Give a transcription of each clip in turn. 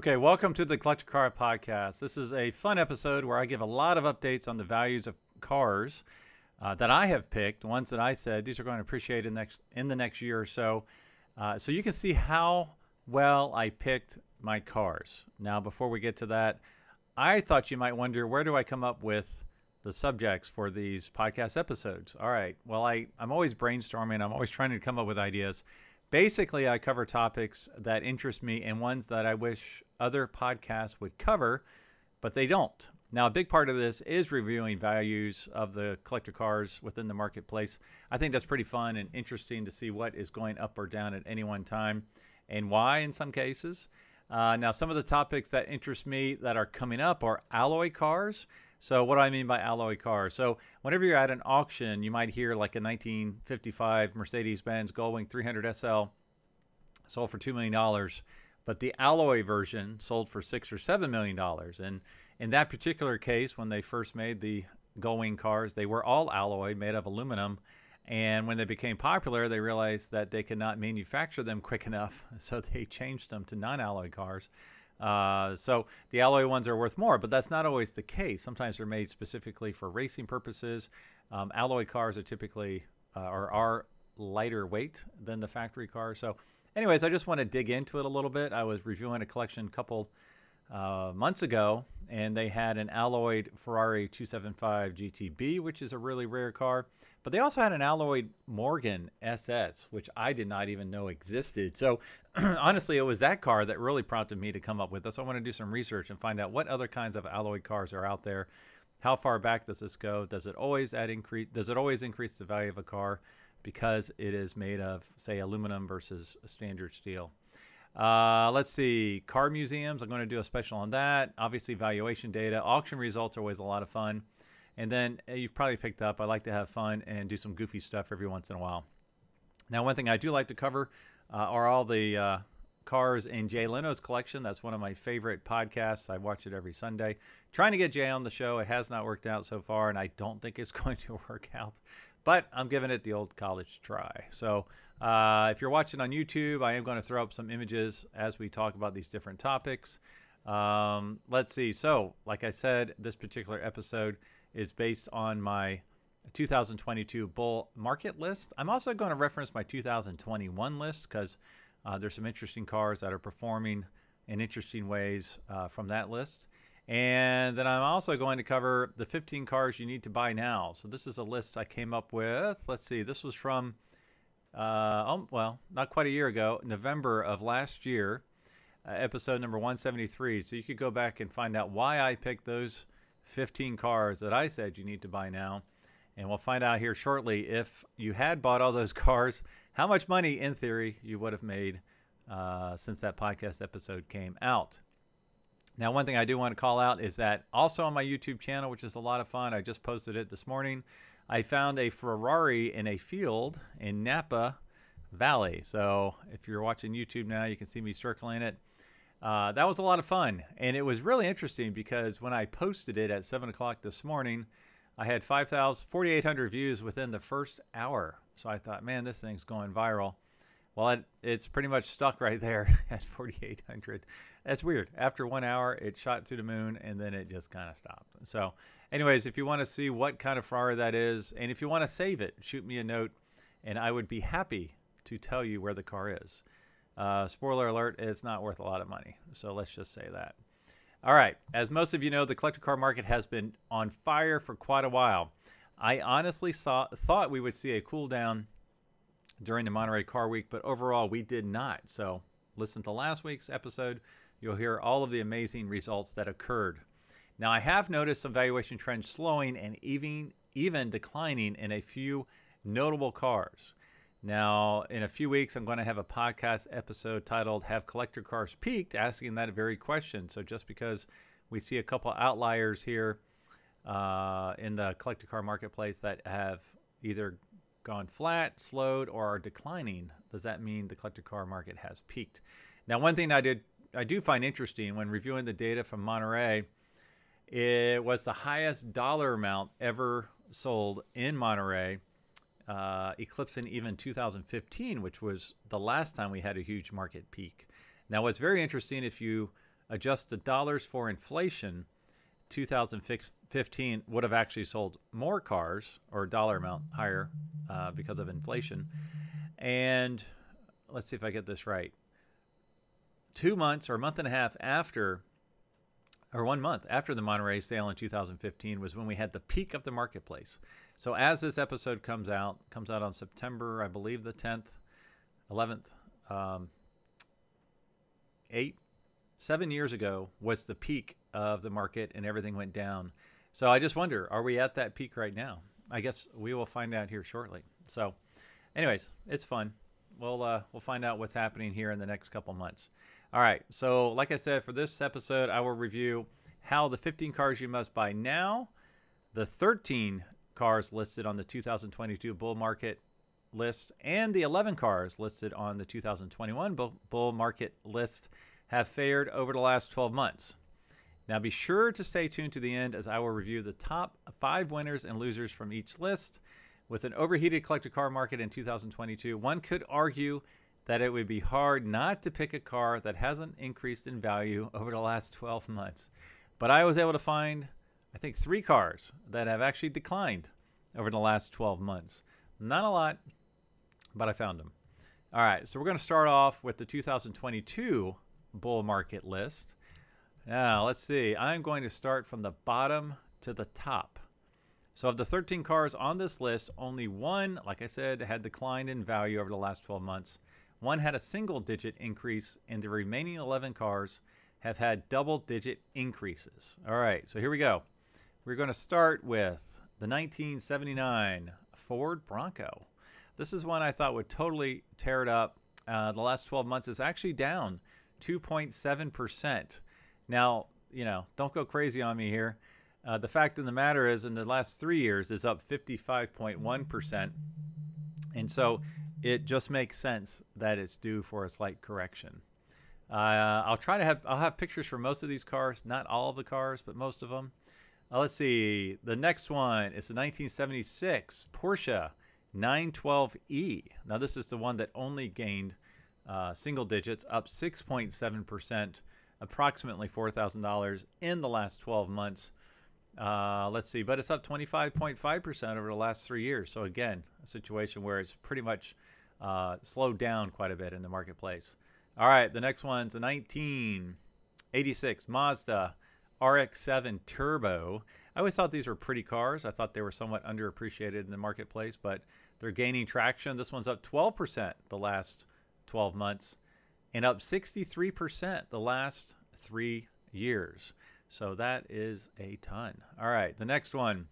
Okay, welcome to the Collector Car Podcast. This is a fun episode where I give a lot of updates on the values of cars that I have picked, ones that I said these are going to appreciate in the next year or so. So you can see how well I picked my cars. Now, before we get to that, I thought you might wonder, where do I come up with the subjects for these podcast episodes? All right, well, I'm always brainstorming. I'm always trying to come up with ideas. Basically, I cover topics that interest me and ones that I wish other podcasts would cover, but they don't. Now, a big part of this is reviewing values of the collector cars within the marketplace. I think that's pretty fun and interesting to see what is going up or down at any one time and why in some cases. Now, some of the topics that interest me that are coming up are alloy cars. So what do I mean by alloy cars? So whenever you're at an auction, you might hear like a 1955 Mercedes-Benz Gullwing 300 SL sold for $2 million, but the alloy version sold for $6 or $7 million. And in that particular case, when they first made the Gullwing cars, they were all alloy made of aluminum. And when they became popular, they realized that they could not manufacture them quick enough. So they changed them to non-alloy cars. So the alloy ones are worth more, but that's not always the case. Sometimes they're made specifically for racing purposes. Alloy cars are typically are lighter weight than the factory cars. So anyways, I just want to dig into it a little bit. I was reviewing a collection a couple months ago, and they had an alloyed Ferrari 275 GTB, which is a really rare car. But they also had an alloyed Morgan SS, which I did not even know existed. So honestly, it was that car that really prompted me to come up with this. I want to do some research and find out what other kinds of alloy cars are out there. How far back does this go? Does it always increase the value of a car because it is made of, say, aluminum versus standard steel? Let's see, car museums. I'm going to do a special on that. Obviously, valuation data. Auction results are always a lot of fun. And then you've probably picked up, I like to have fun and do some goofy stuff every once in a while. Now, one thing I do like to cover are all the cars in Jay Leno's collection. That's one of my favorite podcasts. I watch it every Sunday. Trying to get Jay on the show. It has not worked out so far, and I don't think it's going to work out. But I'm giving it the old college try. So if you're watching on YouTube, I am going to throw up some images as we talk about these different topics. Let's see. So, like I said, this particular episode is based on my 2022 bull market list. I'm also going to reference my 2021 list because there's some interesting cars that are performing in interesting ways from that list. And then I'm also going to cover the 15 cars you need to buy now. So this is a list I came up with. Let's see, this was from, well, not quite a year ago, November of last year, episode number 173. So you could go back and find out why I picked those 15 cars that I said you need to buy now. And we'll find out here shortly if you had bought all those cars, how much money, in theory, you would have made since that podcast episode came out. Now, one thing I do want to call out is that also on my YouTube channel, which is a lot of fun, I just posted it this morning, I found a Ferrari in a field in Napa Valley. So if you're watching YouTube now, you can see me circling it. That was a lot of fun. And it was really interesting because when I posted it at 7 o'clock this morning, I had 4,800 views within the first hour. So I thought, man, this thing's going viral. Well, it's pretty much stuck right there at 4,800. That's weird. After 1 hour, it shot to the moon, and then it just kind of stopped. So anyways, if you want to see what kind of Ferrari that is, and if you want to save it, shoot me a note, and I would be happy to tell you where the car is. Spoiler alert, it's not worth a lot of money. So let's just say that. All right. As most of you know, the collector car market has been on fire for quite a while. I honestly thought we would see a cool down during the Monterey Car Week, but overall we did not. So listen to last week's episode. You'll hear all of the amazing results that occurred. Now, I have noticed some valuation trends slowing and even declining in a few notable cars. Now, in a few weeks, I'm going to have a podcast episode titled Have Collector Cars Peaked? Asking that very question. So just because we see a couple outliers here in the collector car marketplace that have either gone flat, slowed, or are declining, does that mean the collector car market has peaked? Now, one thing I do find interesting when reviewing the data from Monterey, it was the highest dollar amount ever sold in Monterey, eclipsing even 2015, which was the last time we had a huge market peak. Now, what's very interesting, if you adjust the dollars for inflation, 2015 would have actually sold more cars, or dollar amount higher, because of inflation. And let's see if I get this right. 2 months or a month and a half after, or 1 month after the Monterey sale in 2015 was when we had the peak of the marketplace. So as this episode comes out on September, I believe the 10th, 11th, 7 years ago was the peak of the market and everything went down. So I just wonder, are we at that peak right now? I guess we will find out here shortly. So anyways, it's fun. We'll find out what's happening here in the next couple months. All right, so like I said, for this episode, I will review how the 15 cars you must buy now, the 13 cars listed on the 2022 bull market list, and the 11 cars listed on the 2021 bull market list have fared over the last 12 months. Now be sure to stay tuned to the end as I will review the top 5 winners and losers from each list. With an overheated collector car market in 2022, one could argue that it would be hard not to pick a car that hasn't increased in value over the last 12 months. But I was able to find, I think, 3 cars that have actually declined over the last 12 months. Not a lot, but I found them. All right, so we're going to start off with the 2022 bull market list. Now, let's see. I'm going to start from the bottom to the top. So of the 13 cars on this list, only one, like I said, had declined in value over the last 12 months. One had a single-digit increase, and the remaining 11 cars have had double-digit increases. All right, so here we go. We're going to start with the 1979 Ford Bronco. This is one I thought would totally tear it up. The last 12 months is actually down 2.7%. Now, don't go crazy on me here. The fact of the matter is, in the last 3 years, is up 55.1%. And so it just makes sense that it's due for a slight correction. I'll have pictures for most of these cars, not all of the cars, but most of them. Let's see. The next one is the 1976 Porsche 912E. Now, this is the one that only gained single digits, up 6.7%, approximately $4,000 in the last 12 months. Let's see, but it's up 25.5% over the last 3 years. So again, a situation where it's pretty much slowed down quite a bit in the marketplace. All right, the next one's a 1986 Mazda RX-7 Turbo. I always thought these were pretty cars. I thought they were somewhat underappreciated in the marketplace, but they're gaining traction. This one's up 12% the last 12 months and up 63% the last 3 years. So that is a ton. All right, the next one,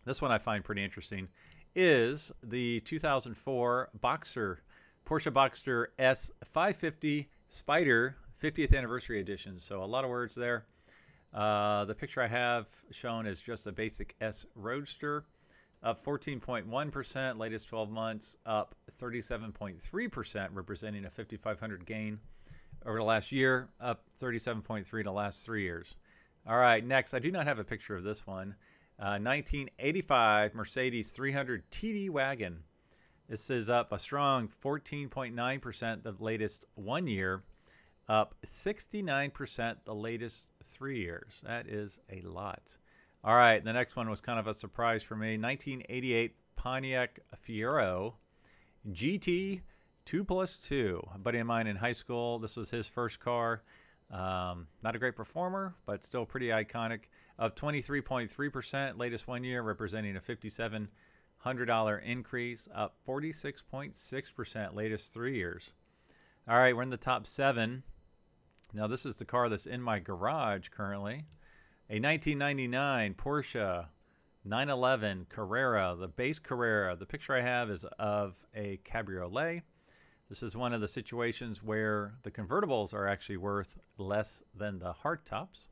this one I find pretty interesting, is the 2004 Porsche Boxster S550 Spider 50th Anniversary Edition. So a lot of words there. The picture I have shown is just a basic S Roadster, up 14.1%, latest 12 months, up 37.3%, representing a 5,500 gain over the last year, up 37.3 the last 3 years. All right, next, I do not have a picture of this one. 1985 Mercedes 300 TD wagon. This is up a strong 14.9% the latest 1 year, up 69% the latest 3 years. That is a lot. All right, the next one was kind of a surprise for me. 1988 Pontiac Fiero GT 2+2. A buddy of mine in high school, this was his first car. Not a great performer, but still pretty iconic. Up 23.3%, latest 1 year, representing a $5,700 increase, up 46.6%, latest 3 years. All right, we're in the top 7. Now, this is the car that's in my garage currently. A 1999 Porsche 911 Carrera, the base Carrera. The picture I have is of a cabriolet. This is one of the situations where the convertibles are actually worth less than the hardtops.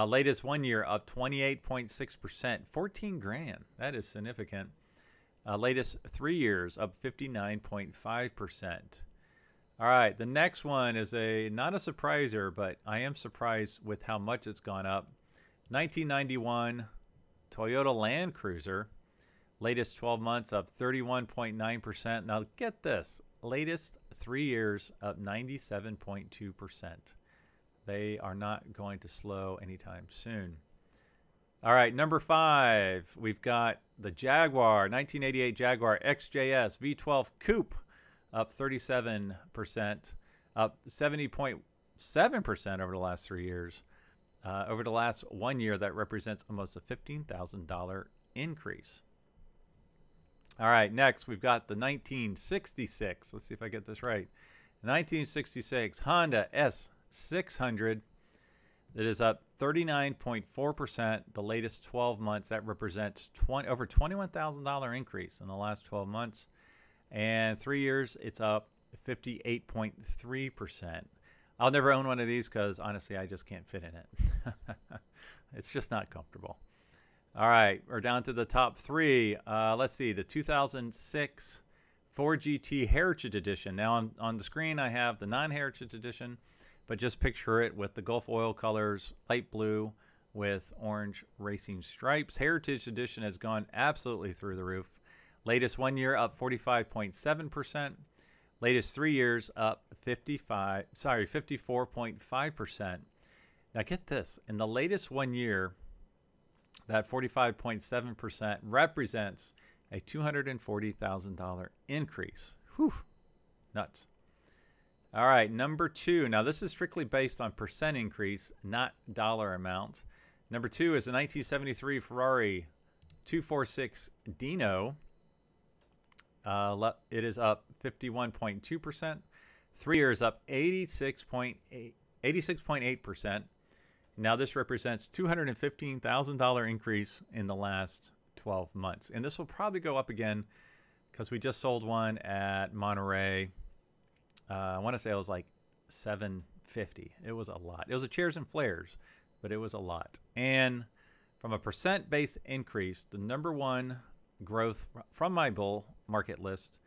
Latest 1 year up 28.6%, 14 grand. That is significant. Latest 3 years up 59.5%. All right, the next one is not a surpriser, but I am surprised with how much it's gone up. 1991 Toyota Land Cruiser. Latest 12 months up 31.9%. Now get this. Latest 3 years up 97.2%. They are not going to slow anytime soon. All right, number 5, we've got the Jaguar, 1988 Jaguar XJS V12 Coupe, up 37%, up 70.7% over the last 3 years. Over the last 1 year, that represents almost a $15,000 increase. All right, next we've got the 1966. Let's see if I get this right. 1966 Honda S600. That is up 39.4% the latest 12 months. That represents over $21,000 increase in the last 12 months. And 3 years, it's up 58.3%. I'll never own one of these because, honestly, I just can't fit in it. It's just not comfortable. All right, we're down to the top 3. Let's see, the 2006 Ford GT Heritage Edition. Now on the screen, I have the non-Heritage Edition, but just picture it with the Gulf oil colors, light blue with orange racing stripes. Heritage Edition has gone absolutely through the roof. Latest 1 year up 45.7%. Latest 3 years up 54.5%. Now get this, in the latest 1 year, that 45.7% represents a $240,000 increase. Whew, nuts. All right, number 2. Now this is strictly based on percent increase, not dollar amount. Number 2 is a 1973 Ferrari 246 Dino. It is up 51.2%. 3 years up 86.8%. Now this represents $215,000 increase in the last 12 months. And this will probably go up again because we just sold one at Monterey. I want to say it was like $750. It was a lot. It was a chairs and flares, but it was a lot. And from a percent-based increase, the number 1 growth from my bull market list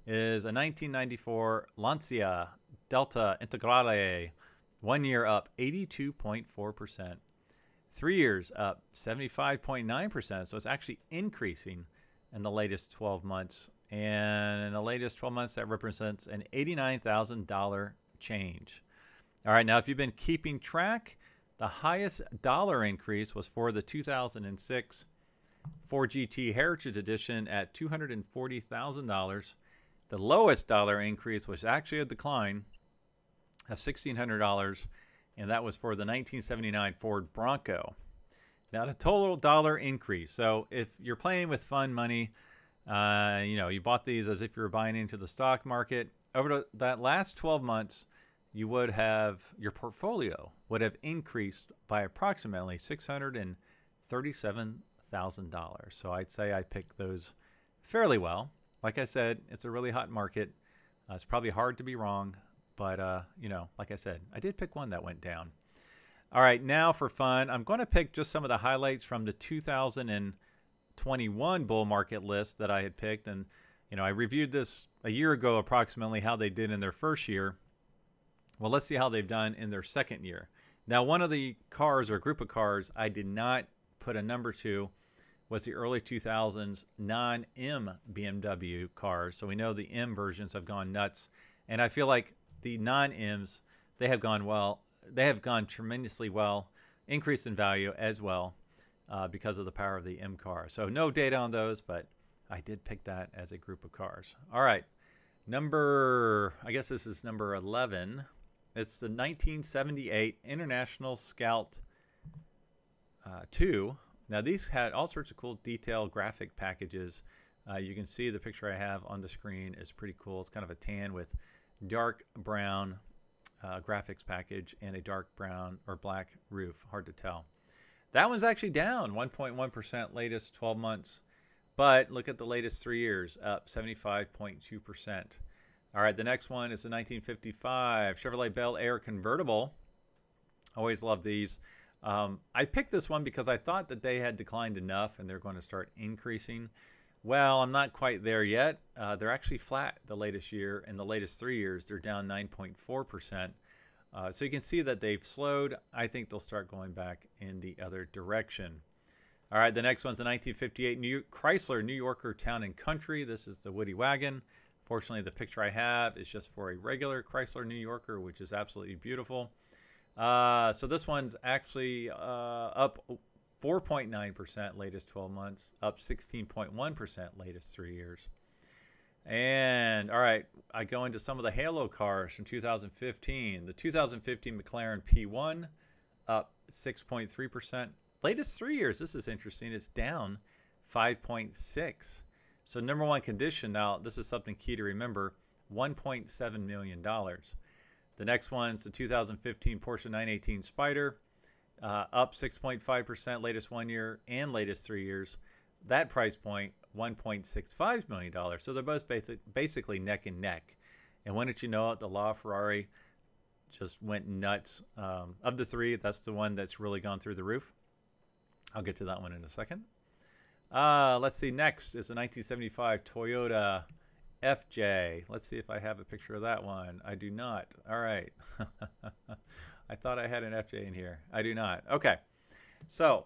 is a 1994 Lancia Delta Integrale. 1 year up 82.4%. 3 years up 75.9%. So it's actually increasing in the latest 12 months. And in the latest 12 months, that represents an $89,000 change. All right, now if you've been keeping track, the highest dollar increase was for the 2006 Ford GT Heritage Edition at $240,000. The lowest dollar increase was actually a decline of $1,600, and that was for the 1979 Ford Bronco. Now the total dollar increase. So if you're playing with fun money, you bought these as if you were buying into the stock market. Over that last 12 months, your portfolio would have increased by approximately $637,000. So I'd say I picked those fairly well. Like I said, it's a really hot market. It's probably hard to be wrong. But, like I said, I did pick one that went down. All right, now for fun, I'm going to pick just some of the highlights from the 2021 bull market list that I had picked. And, I reviewed this a year ago approximately how they did in their first year. Well, let's see how they've done in their second year. Now, one of the cars or group of cars I did not put a number to was the early 2000s non-M BMW cars. So we know the M versions have gone nuts. And I feel like the non-M's, they have gone tremendously well, increased in value as well because of the power of the M car. So no data on those, but I did pick that as a group of cars. All right, I guess this is number 11. It's the 1978 International Scout 2. Now these had all sorts of cool detailed graphic packages. You can see the picture I have on the screen is pretty cool. It's kind of a tan with dark brown graphics package and a dark brown or black roof. Hard to tell. That one's actually down 1.1% latest 12 months. But look at the latest 3 years, up 75.2%. All right, the next one is the 1955 Chevrolet Bel Air convertible. Always love these. I picked this one because I thought that they had declined enough and they're going to start increasing. Well, I'm not quite there yet. They're actually flat the latest year. In the latest 3 years, they're down 9.4%. So you can see that they've slowed. I think they'll start going back in the other direction. All right, the next one's a 1958 Chrysler New Yorker Town and Country. This is the Woody wagon. Fortunately, the picture I have is just for a regular Chrysler New Yorker, which is absolutely beautiful. So this one's actually up 4.9% latest 12 months, up 16.1% latest 3 years. And all right, I go into some of the halo cars from 2015. The 2015 McLaren P1 up 6.3%. Latest 3 years, this is interesting, it's down 5.6. So number one condition, now this is something key to remember, $1.7 million. The next one's the 2015 Porsche 918 Spyder, up 6.5% latest 1 year and latest 3 years. That price point, $1.65 million. So they're both basically neck and neck. And when did you know it, the LaFerrari just went nuts. Of the three, that's the one that's really gone through the roof. I'll get to that one in a second. Let's see, next is a 1975 Toyota FJ. Let's see if I have a picture of that one. I do not. All right. I thought I had an FJ in here. I do not. Okay. So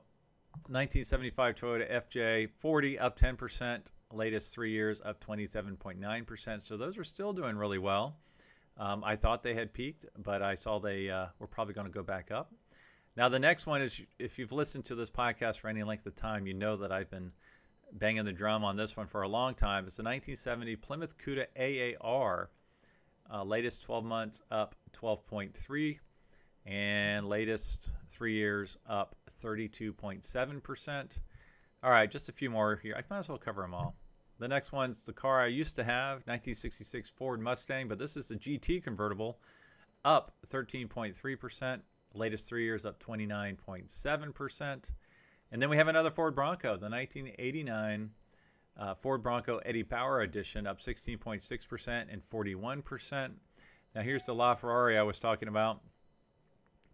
1975 Toyota FJ, 40 up 10%. Latest 3 years up 27.9%. So those are still doing really well. I thought they had peaked, but I saw they were probably going to go back up. Now the next one is, if you've listened to this podcast for any length of time, you know that I've been banging the drum on this one for a long time. It's the 1970 Plymouth Cuda AAR. Latest 12 months up 12.3%. And latest 3 years up 32.7%. All right, just a few more here. I might as well cover them all. The next one's the car I used to have, 1966 Ford Mustang, but this is the GT convertible, up 13.3%. Latest 3 years up 29.7%. And then we have another Ford Bronco, the 1989 Ford Bronco Eddie Bauer edition, up 16.6% and 41%. Now here's the LaFerrari I was talking about.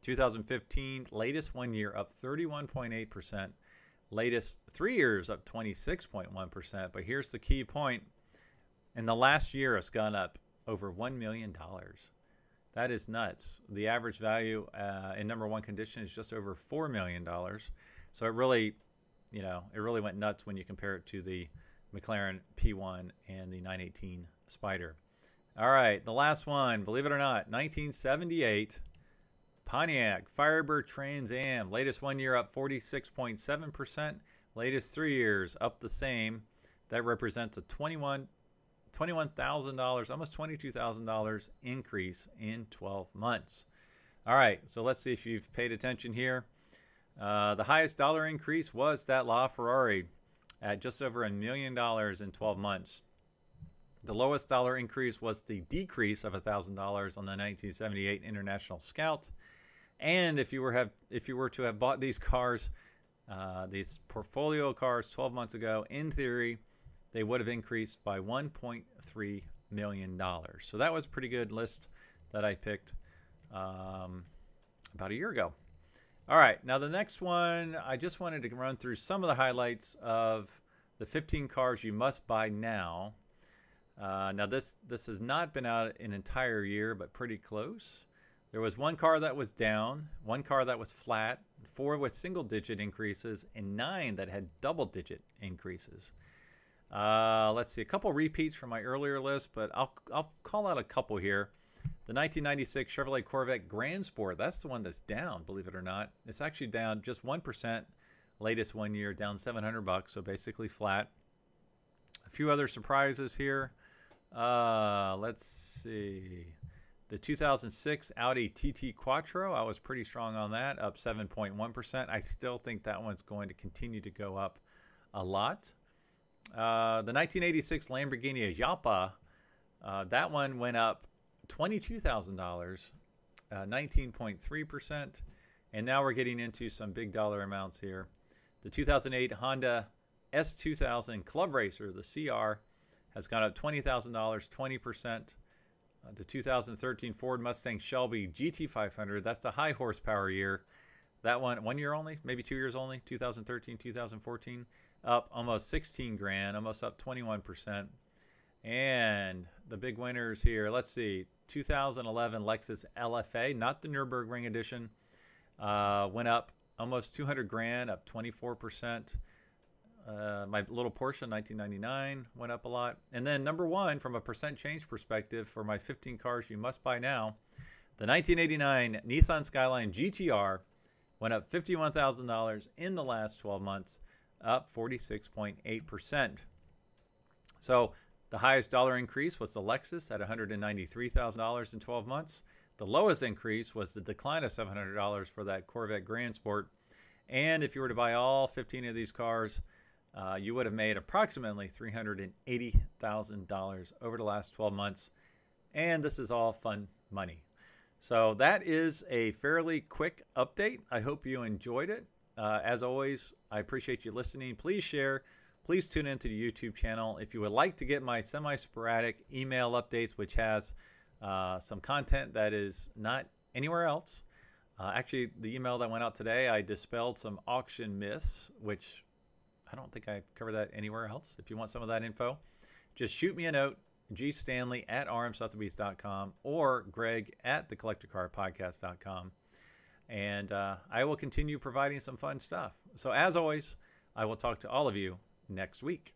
2015, latest 1 year up 31.8%. Latest 3 years up 26.1%. But here's the key point. In the last year, it's gone up over $1 million. That is nuts. The average value in number one condition is just over $4 million. So it really, it really went nuts when you compare it to the McLaren P1 and the 918 Spyder. All right, the last one, believe it or not, 1978 Pontiac Firebird Trans Am. Latest 1 year up 46.7%. Latest 3 years up the same. That represents a $21,000, almost $22,000 increase in 12 months. All right, so let's see if you've paid attention here. The highest dollar increase was that LaFerrari at just over $1 million in 12 months. The lowest dollar increase was the decrease of $1,000 on the 1978 International Scout. And if you were to have bought these cars, these portfolio cars 12 months ago, in theory, they would have increased by $1.3 million. So that was a pretty good list that I picked about a year ago. All right, now the next one, I just wanted to run through some of the highlights of the 15 cars you must buy now. Now this has not been out an entire year, but pretty close. There was one car that was down, one car that was flat, 4 with single-digit increases, and 9 that had double-digit increases. Let's see, a couple repeats from my earlier list, but I'll call out a couple here. The 1996 Chevrolet Corvette Grand Sport, that's the one that's down, believe it or not. It's actually down just 1%, latest 1 year, down $700, so basically flat. A few other surprises here. Let's see. The 2006 Audi TT Quattro, I was pretty strong on that, up 7.1%. I still think that one's going to continue to go up a lot. The 1986 Lamborghini Japa, that one went up $22,000, 19.3%. And now we're getting into some big dollar amounts here. The 2008 Honda S2000 Club Racer, the CR, has gone up $20,000, 20%. The 2013 Ford Mustang Shelby GT500, that's the high horsepower year. That one year only, maybe 2 years only, 2013, 2014, up almost 16 grand, almost up 21%. And the big winners here, let's see, 2011 Lexus LFA, not the Nürburgring edition, went up almost 200 grand, up 24%. My little Porsche 1999 went up a lot. And then number one, from a percent change perspective, for my 15 cars you must buy now, The 1989 Nissan Skyline GTR went up $51,000 in the last 12 months, up 46.8%. So the highest dollar increase was the Lexus at $193,000 in 12 months. The lowest increase was the decline of $700 for that Corvette Grand Sport. And if you were to buy all 15 of these cars, you would have made approximately $380,000 over the last 12 months. And this is all fun money. So that is a fairly quick update. I hope you enjoyed it. As always, I appreciate you listening. Please share. Please tune into the YouTube channel. If you would like to get my semi-sporadic email updates, which has some content that is not anywhere else. Actually, the email that went out today, I dispelled some auction myths, which I don't think I covered that anywhere else. If you want some of that info, just shoot me a note, GStanley@rmsotheby's.com or greg@thecollectorcarpodcast.com. And I will continue providing some fun stuff. So as always, I will talk to all of you next week.